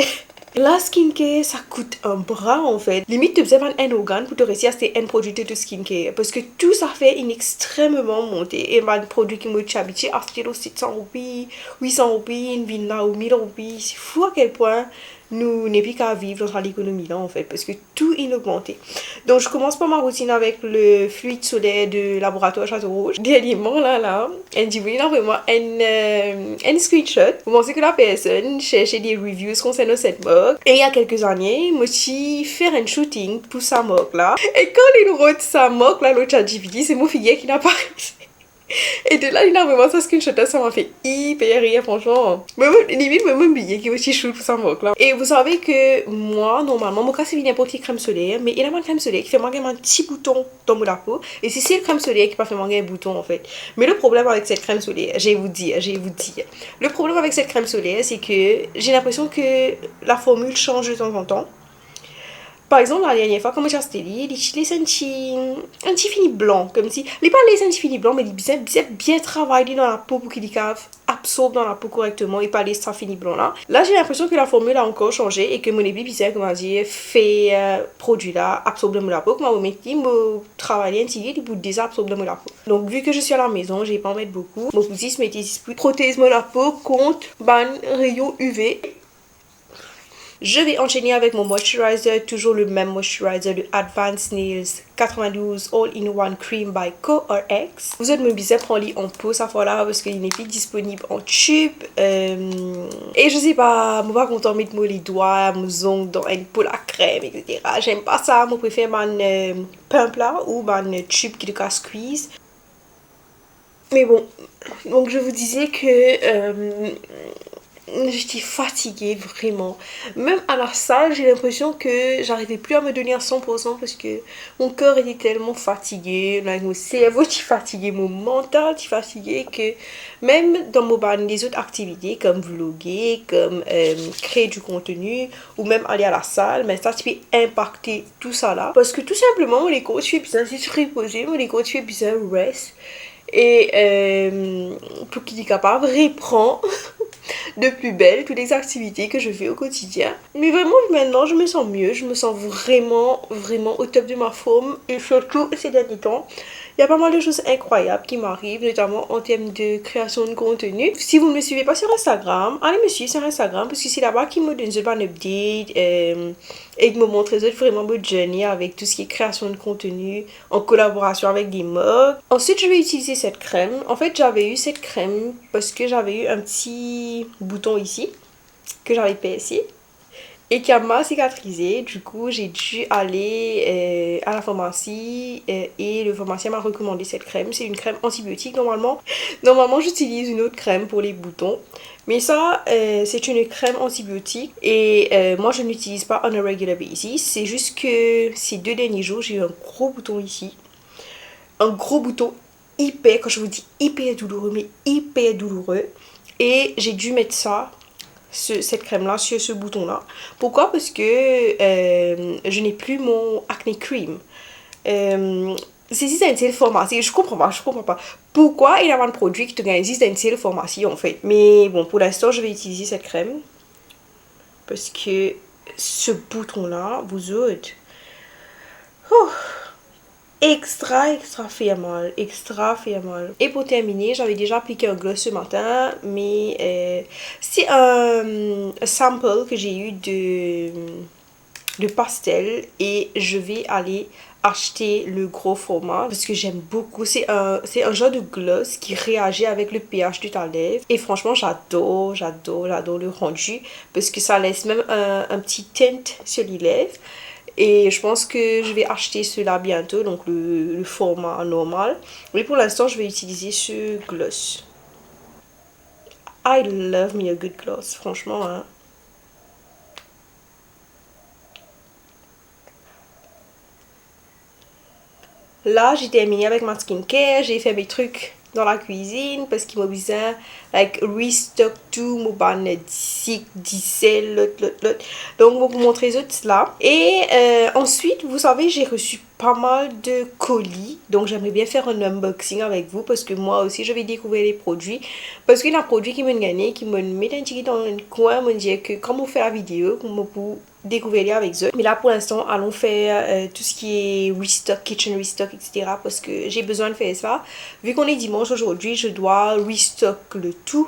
S1: La skincare, ça coûte un bras en fait. Limite, tu besoin un organe pour te réussir à acheter un produit de skincare. Parce que tout ça fait une extrêmement montée. Et un produit qui m'a habitué à acheter 700 roupies, 800 roupies, une villa ou 1000 roupies. C'est fou à quel point nous n'avons plus qu'à vivre dans l'économie là en fait. Parce que tout est augmenté. Donc, je commence par ma routine avec le fluide solaire de laboratoire Château Rouge. Dernièrement, là, elle dit oui, vraiment un screenshot. Vous pensez que la personne cherchait des reviews concernant cette marque. Et il y a quelques années, je me suis fait un shooting pour sa marque là. Et quand il wrote sa marque là, l'autre ChatGPT, c'est mon figuier qui n'apparaît. Et de là, il a vraiment ça screenshot, ça m'a fait hyper rire, franchement. Mais limite, même billet qui est aussi chou pour sa marque là. Et vous savez que moi, normalement, mon cas c'est n'importe quelle crème solaire, mais il y a une crème solaire qui fait manquer un petit bouton dans mon peau. Et c'est cette crème solaire qui pas fait manquer un bouton en fait. Mais le problème avec cette crème solaire, je vais vous dire. Le problème avec cette crème solaire, c'est que j'ai l'impression que la formule change de temps en temps. Par exemple, la dernière fois, quand j'ai acheté, il utilise un petit fini blanc, comme si... Il n'est pas laissé un petit fini blanc, mais il bien travaillé dans la peau pour qu'il absorbe dans la peau correctement et pas laisser ça fini blanc là. Là, j'ai l'impression que la formule a encore changé et que mon épi bizarre, comment dire, fait produit là, absorbe dans la peau, comme je me travailler un petit peu pour désabsorber dans la peau. Donc, vu que je suis à la maison, je vais pas en mettre beaucoup. Mon petit me protège la peau contre les rayons UV. Je vais enchaîner avec mon moisturizer, toujours le même moisturizer de Advanced Nails 92 All-in-One Cream by CoreX. Vous êtes me bizarre prendre en pot cette fois-là parce qu'il n'est plus disponible en tube. Et je sais pas, je suis pas content de mettre les doigts, mes ongles dans une poule à crème, etc. J'aime pas ça, je préfère mon pump là ou mon tube qui est squeeze. Mais bon, donc je vous disais que... j'étais fatiguée vraiment. Même à la salle, j'ai l'impression que j'arrivais plus à me donner à 100% parce que mon corps était tellement fatigué, mon cerveau était fatigué, mon mental était fatigué que même dans les autres activités comme vlogger, comme créer du contenu ou même aller à la salle, mais ça peut impacter tout ça là. Parce que tout simplement, les coachs font besoin de se reposer, les coachs font besoin de rest. Et pour qu'il soit capable de reprendre de plus belle toutes les activités que je fais au quotidien. Mais vraiment maintenant je me sens mieux, je me sens vraiment au top de ma forme et surtout ces derniers temps il y a pas mal de choses incroyables qui m'arrivent, notamment en termes de création de contenu. Si vous ne me suivez pas sur Instagram, allez me suivre sur Instagram parce que c'est là-bas qui me donne un update et qui me montre vraiment votre journey avec tout ce qui est création de contenu en collaboration avec des marques. Ensuite, je vais utiliser cette crème. En fait, j'avais eu cette crème parce que j'avais eu un petit bouton ici que j'avais percé et qui a mal cicatrisé. Du coup, j'ai dû aller à la pharmacie et le pharmacien m'a recommandé cette crème. C'est une crème antibiotique normalement. Normalement, j'utilise une autre crème pour les boutons. Mais ça, c'est une crème antibiotique et moi, je n'utilise pas on a regular basis. C'est juste que ces 2 derniers jours, j'ai eu un gros bouton ici. Un gros bouton hyper, quand je vous dis hyper douloureux, mais hyper douloureux. Et j'ai dû mettre ça, cette crème là sur ce bouton là. Pourquoi? Parce que je n'ai plus mon acné cream. C'est une pharmacie, je comprends pas pourquoi il y a un produit qui te existe dans une pharmacie en fait. Mais bon, pour l'instant je vais utiliser cette crème parce que ce bouton là, vous autres, oh, extra fait mal, Et pour terminer, j'avais déjà appliqué un gloss ce matin, mais c'est un sample que j'ai eu de pastel et je vais aller acheter le gros format parce que j'aime beaucoup. C'est un genre de gloss qui réagit avec le pH de ta lèvre et franchement j'adore le rendu parce que ça laisse même un petit tint sur les lèvres. Et je pense que je vais acheter cela bientôt, donc le format normal. Mais pour l'instant, je vais utiliser ce gloss. I love me a good gloss, franchement. Hein. Là, j'ai terminé avec ma skincare. J'ai fait mes trucs dans la cuisine parce qu'il m'a besoin like restock tout mon ban 17 lot. Donc je vais vous montrer cela et ensuite vous savez j'ai reçu pas mal de colis, donc j'aimerais bien faire un unboxing avec vous parce que moi aussi je vais découvrir les produits parce qu'il y a un produit qui m'a gagné, qui m'a mis un petit dans le coin, me dit que quand on fait la vidéo on peut découvrir avec eux. Mais là pour l'instant allons faire tout ce qui est restock, kitchen restock, etc. parce que j'ai besoin de faire ça. Vu qu'on est dimanche aujourd'hui, je dois restock le tout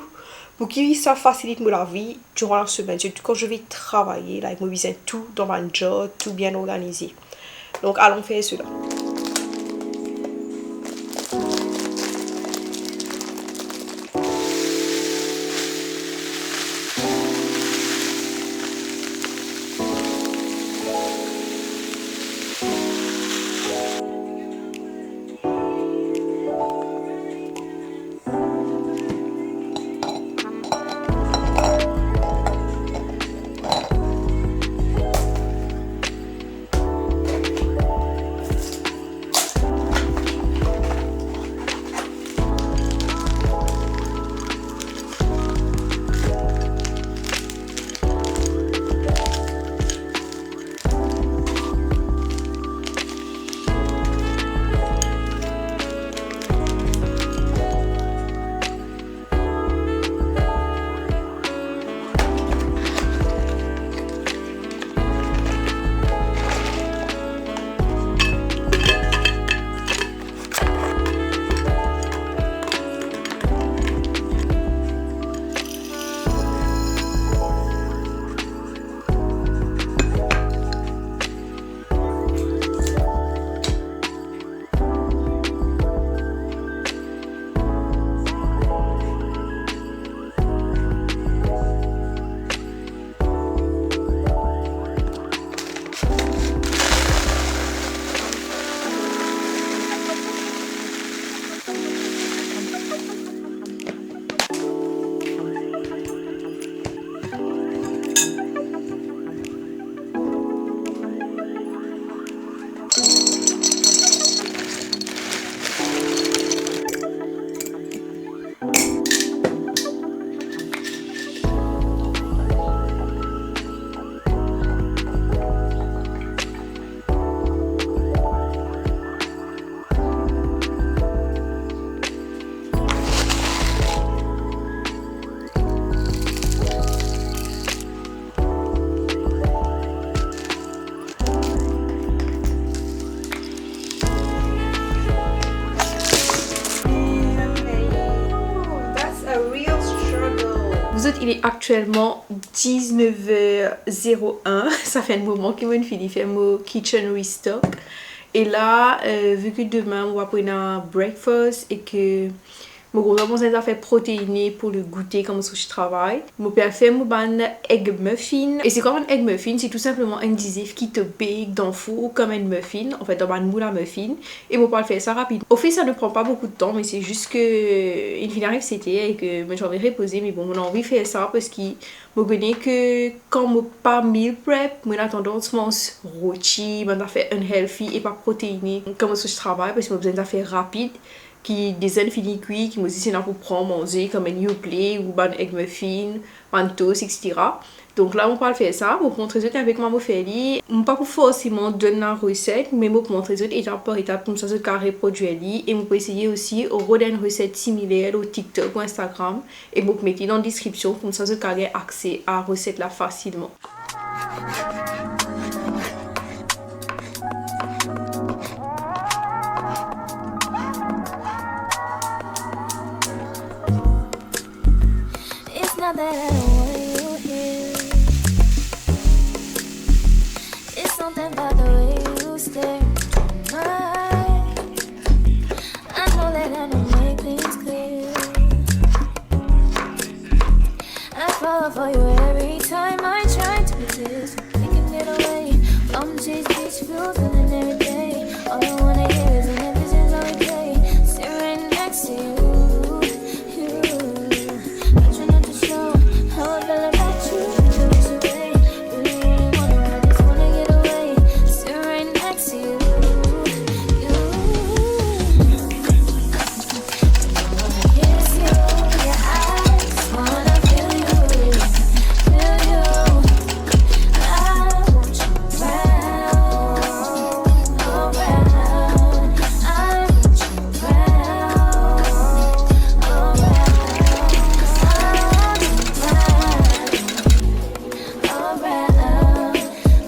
S1: pour que ça facilite la vie durant la semaine. Surtout quand je vais travailler, là, je me besoin tout dans ma job, tout bien organisé. Donc allons faire cela. Il est actuellement 19h01. Ça fait un moment que je finis de faire mon kitchen restock. Et là, vu que demain, on va prendre un breakfast et que mon gros besoin de faire protéiné pour le goûter comme ça je travaille. Mon père fait mon egg muffin. Et c'est comme un egg muffin, c'est tout simplement un disif qui te bake dans le four comme un muffin. En fait, dans ma moule à muffin. Et mon père fait ça rapide. Au fait, ça ne prend pas beaucoup de temps, mais c'est juste que il arrive c'était et que j'ai envie de reposer. Mais bon, on a envie de faire ça parce qu'il me connaît que quand je pas meal prep, moi j'ai tendance à manger rôti, je faire unhealthy et pas protéiné comme ça je travaille parce que j'ai besoin de faire rapide. Qui des fini cuit qui me disent c'est là pour prendre manger comme un new play ou un egg muffin, un toast, etc. Donc là on peut faire ça, pour montrer ça avec ma mofeli. On pas pour forcément donner la recette, mais pour montrer ça étape par étape comme ça je reproduire et on peut essayer aussi au une recette similaire au TikTok ou Instagram et vous mettez dans la description comme ça je accès à la recette là facilement.
S4: Now that I don't want you here, it's something about the way you stare into my eyes. I know that I don't make things clear. I fall for you every time I try to resist. We can get away from these beach views and every day. All I wanna hear is an visions all we play. Sit right next to you. I try not to show how I feel about you. Feel this way. Really, really wanna, I just wanna get away. Sit right next to you. Kiss you, your eyes, wanna feel you, feel you. I want you round, around. I want you round, around.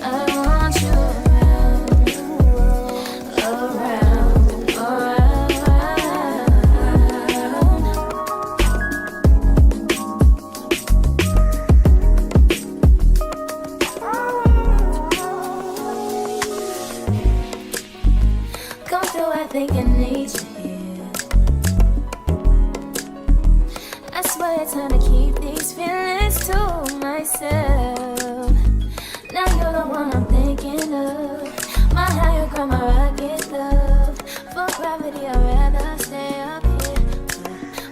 S4: I want you around, come through, I think I need you here. I swear it's time to keep these feelings to myself. Now you're the one I'm thinking of. My higher ground, my rocket love. For gravity, I'd rather stay up here.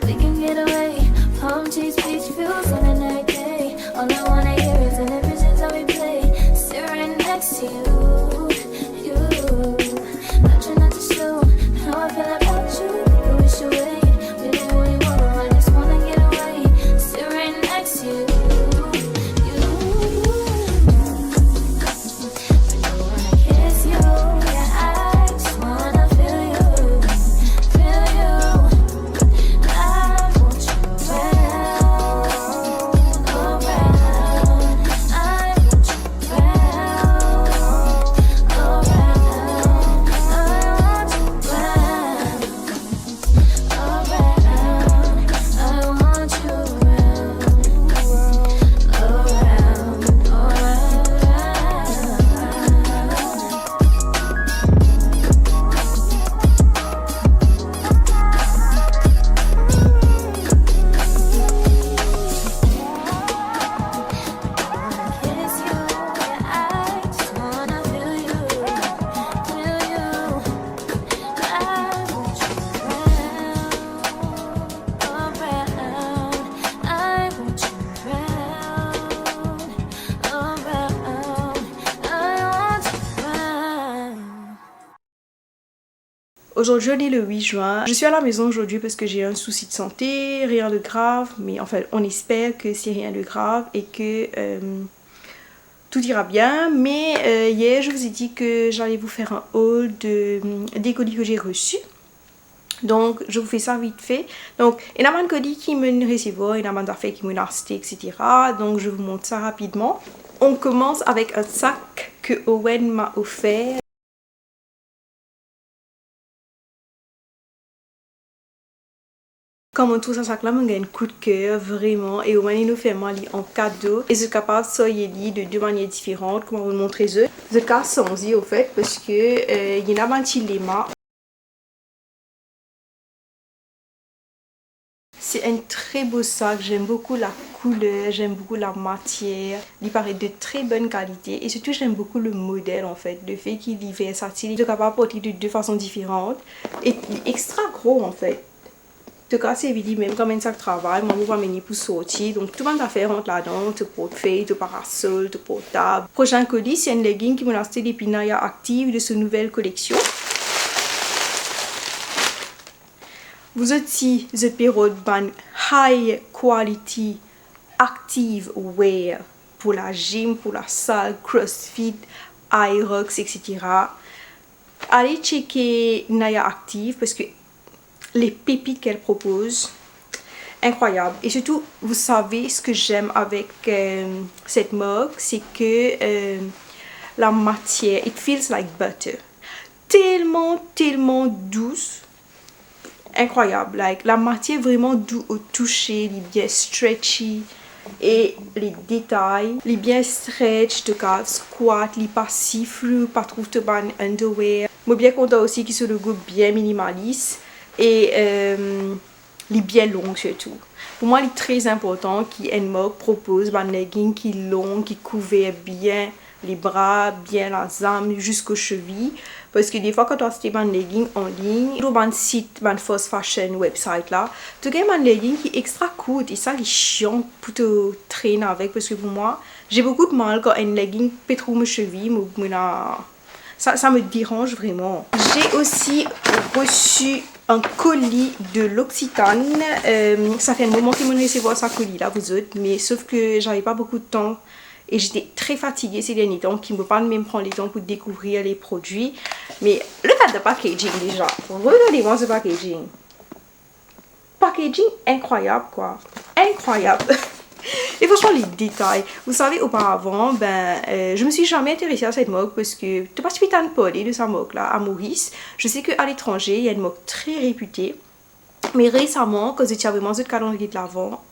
S4: We can get away, palm trees, beach views on a night day. All I wanna hear is an visions that we play. Sit right next to you. I try not to show how I feel about you. Think I wish away. Really, really wanna, I just wanna get away. Sit right next to you. I wanna kiss you, your eyes, wanna feel you, feel you. I want you around, around. I want you around, around. I want you around, around. I want you around, kiss you, your eyes, wanna feel you, feel you. I want you around. I want you around. I want you around.
S1: Aujourd'hui, on est le 8 juin. Je suis à la maison aujourd'hui parce que j'ai un souci de santé, rien de grave, mais en fait, on espère que c'est rien de grave et que tout ira bien. Mais hier, je vous ai dit que j'allais vous faire un haul des colis que j'ai reçus. Donc, je vous fais ça vite fait. Donc, il y a un colis qui me recevoir, il y a un affaires qui me restent, etc. Donc, je vous montre ça rapidement. On commence avec un sac que Owen m'a offert. Comme on trouve ça sac là, on a un coup de cœur vraiment et Owen il nous fait mal en cadeau et c'est capable de sortir de deux manières différentes, comment vous le montrer eux. Je casse sans y au fait parce que il y en a un petit léma. C'est un très beau sac, j'aime beaucoup la couleur, j'aime beaucoup la matière, il paraît de très bonne qualité et surtout j'aime beaucoup le modèle en fait, le fait qu'il est versatile, il est capable de porter de deux façons différentes et il est extra gros en fait. En tout cas, c'est évident, même comme un sac de travail, moi, je vais m'amener pour sortir. Donc, tout le monde a fait rentre là-dedans, te porte-feuille, te parasol, te portable. Prochain colis, c'est un legging qui m'a acheté des Pinaya Active de cette nouvelle collection. Vous aussi, cette période ban high quality active wear pour la gym, pour la salle, crossfit, Aerox, etc. Allez checker Naya Active parce que les pépites qu'elle propose, incroyable. Et surtout, vous savez ce que j'aime avec cette marque, c'est que la matière, it feels like butter. Tellement douce. Incroyable. Like, la matière vraiment douce au toucher, elle est bien stretchy. Et les détails, les bien stretch, de cas squat, les pas siffle, pas trouve de ban underwear. Moi bien content aussi qu'ils sont le goût bien minimaliste et les bien longs surtout. Pour moi, il est très important qu'Nmog propose un legging qui est long, qui couvre bien les bras, bien la jambe jusqu'aux chevilles. Parce que des fois, quand on achète un legging en ligne, sur un site, un fast fashion website là, tu as un legging qui est extra court et ça, c'est chiant pour te traîner avec. Parce que pour moi, j'ai beaucoup de mal quand un legging peut trop mes chevilles, ça me dérange vraiment. J'ai aussi reçu un colis de l'Occitane. Ça fait un moment que je me recevoir ce colis là, vous autres, mais sauf que j'avais pas beaucoup de temps. Et j'étais très fatiguée ces derniers temps, qui ne me pas même prendre le temps pour découvrir les produits. Mais le tas de packaging déjà, regardez-moi ce packaging. Packaging incroyable quoi, incroyable. Et franchement les détails, vous savez auparavant, je me suis jamais intéressée à cette marque parce que tu pas suite à parler de sa marque là, à Maurice. Je sais qu'à l'étranger, il y a une marque très réputée. Mais récemment, quand j'étais vraiment sur le calendrier de l'avant,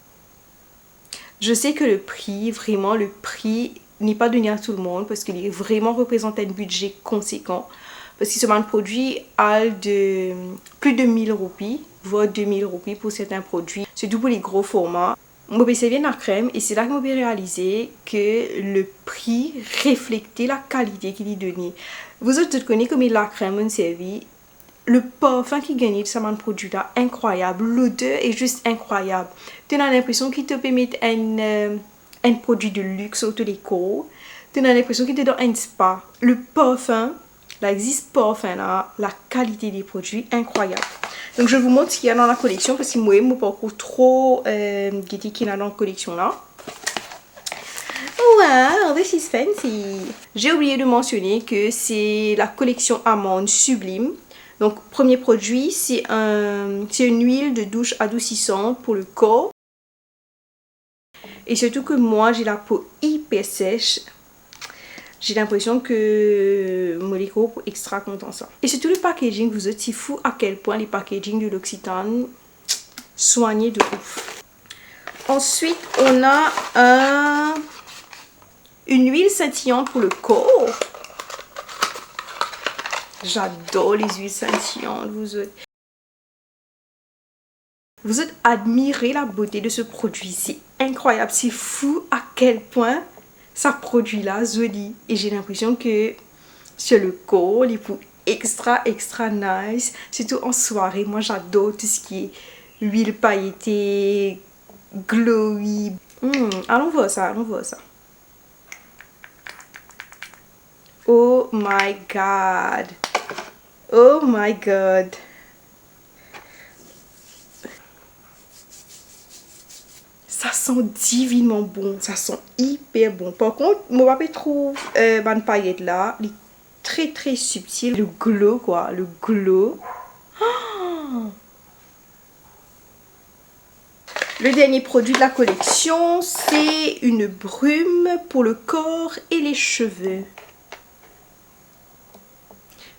S1: je sais que le prix, vraiment le prix n'est pas donné à tout le monde parce qu'il vraiment représente un budget conséquent. Parce que ce produit a de plus de 1000 roupies, voire 2000 roupies pour certains produits. Surtout pour les gros formats. Moi, j'ai bien la crème et c'est là que j'ai réalisé que le prix reflétait la qualité qu'il est donné. Vous autres connaissez comme la crème on servi. Le parfum qui gagne de ce produit là, incroyable. L'odeur est juste incroyable. Tu as l'impression qu'il te peut mettre un produit de luxe autour des corps. Tu as l'impression qu'il te donne un spa. Le parfum, là existe parfum là, la qualité des produits, incroyable. Donc je vous montre ce qu'il y a dans la collection parce que moi, je ne pas encore trop guetter qu'il y a dans la collection là. Wow, this is fancy. J'ai oublié de mentionner que c'est la collection Amande Sublime. Donc, premier produit, c'est une huile de douche adoucissante pour le corps. Et surtout que moi, j'ai la peau hyper sèche. J'ai l'impression que mon corps est extra content ça. Et surtout le packaging, vous êtes si fou à quel point les packaging de l'Occitane soignés de ouf. Ensuite, on a une huile scintillante pour le corps. J'adore les huiles scintillantes, vous autres. Vous êtes admirez la beauté de ce produit, c'est incroyable, c'est fou à quel point ça produit là, joli. Et j'ai l'impression que sur le corps, il est extra nice, surtout en soirée. Moi j'adore tout ce qui est huile pailletée, glowy. Allons voir ça, allons voir ça. Oh my god. Oh my god. Ça sent divinement bon. Ça sent hyper bon. Par contre, moi je trouve une paillette là. Elle est très subtil. Le glow quoi. Le glow. Oh. Le dernier produit de la collection, c'est une brume pour le corps et les cheveux.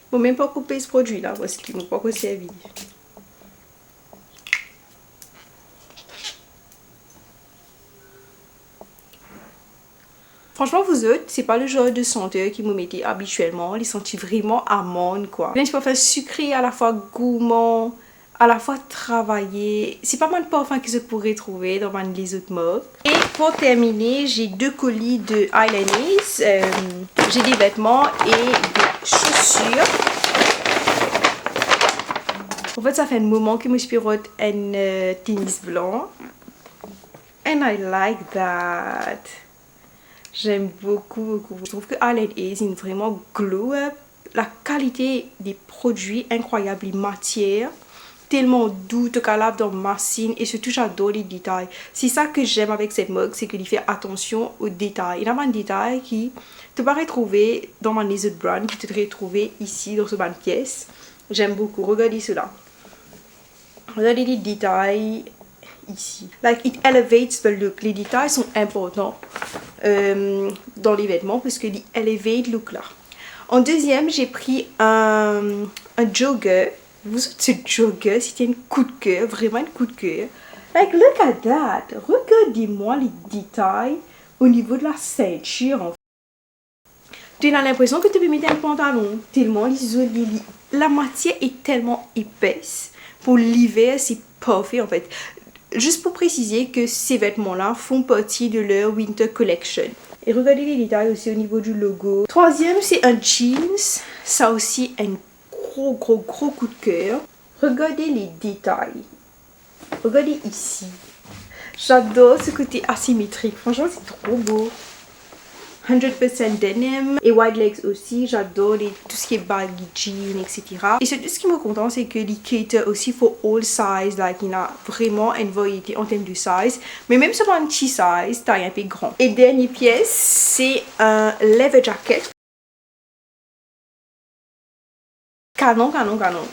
S1: Bon, même pas couper ce produit là parce qu'il ne m'a pas servi. Franchement, vous autres, c'est pas le genre de senteur qui me mettait habituellement. Il sentit vraiment amande quoi. Un parfum sucré, à la fois gourmand, à la fois travaillé. C'est pas mal de parfums que je pourrais trouver dans les autres marques. Et pour terminer, j'ai 2 colis de eyeliners. J'ai des vêtements et des chaussures. En fait, ça fait un moment que je m'inspirote un tennis blanc. And I like that. J'aime beaucoup. Je trouve que eyeliners est vraiment glow up. La qualité des produits incroyable, les matières. Tellement doux, te calave dans machine et surtout j'adore les détails. C'est ça que j'aime avec cette marque, c'est qu'il fait attention aux détails. Il y a un détail qui te pas retrouver dans ma autres brand, qui te retrouver ici dans ce bande pièce. J'aime beaucoup. Regardez cela. Regardez les détails ici. Like it elevates the look. Les détails sont importants dans les vêtements parce que ils elevate look là. En deuxième, j'ai pris un jogger. Vous êtes ce jogger, c'était un coup de cœur, vraiment un coup de cœur. Like, look at that. Regardez-moi les détails au niveau de la ceinture. En fait. Tu as l'impression que tu peux mettre un pantalon tellement isolé. La matière est tellement épaisse. Pour l'hiver, c'est parfait en fait. Juste pour préciser que ces vêtements-là font partie de leur Winter Collection. Et regardez les détails aussi au niveau du logo. Troisième, c'est un jeans. Ça aussi, un gros coup de cœur. Regardez les détails. Regardez ici. J'adore ce côté asymétrique. Franchement, c'est trop beau. 100% denim et wide legs aussi. J'adore tout ce qui est baggy jean, etc. Et surtout, ce qui me contente, c'est que les cater aussi for all size. Like, il y a vraiment une variété en termes de size. Mais même sur un petit size, taille un peu grand. Et dernière pièce, c'est un leather jacket. Canon.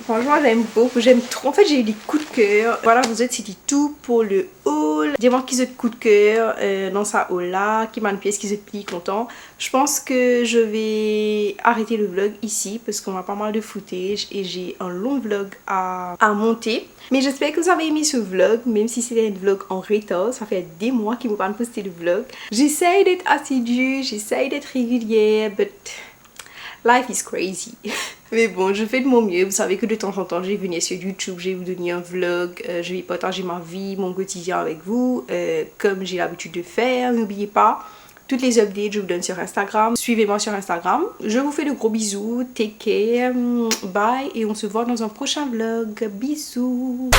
S1: Franchement, j'aime beaucoup. J'aime trop. En fait, j'ai eu des coups de cœur. Voilà, vous êtes, c'était tout pour le haul. Dis-moi qui êtes coup de cœur dans sa haul là. Qui m'a une pièce qui êtes plus content. Je pense que je vais arrêter le vlog ici parce qu'on a pas mal de footage et j'ai un long vlog à monter. Mais j'espère que vous avez aimé ce vlog, même si c'était un vlog en retard. Ça fait des mois qu'il ne m'a pas posté le vlog. J'essaye d'être assidue, j'essaye d'être régulière, but life is crazy. Mais bon, je fais de mon mieux. Vous savez que de temps en temps, je vais venir sur YouTube, je vais vous donner un vlog, je vais partager ma vie, mon quotidien avec vous, comme j'ai l'habitude de faire. N'oubliez pas, toutes les updates, je vous donne sur Instagram. Suivez-moi sur Instagram. Je vous fais de gros bisous. Take care. Bye. Et on se voit dans un prochain vlog. Bisous.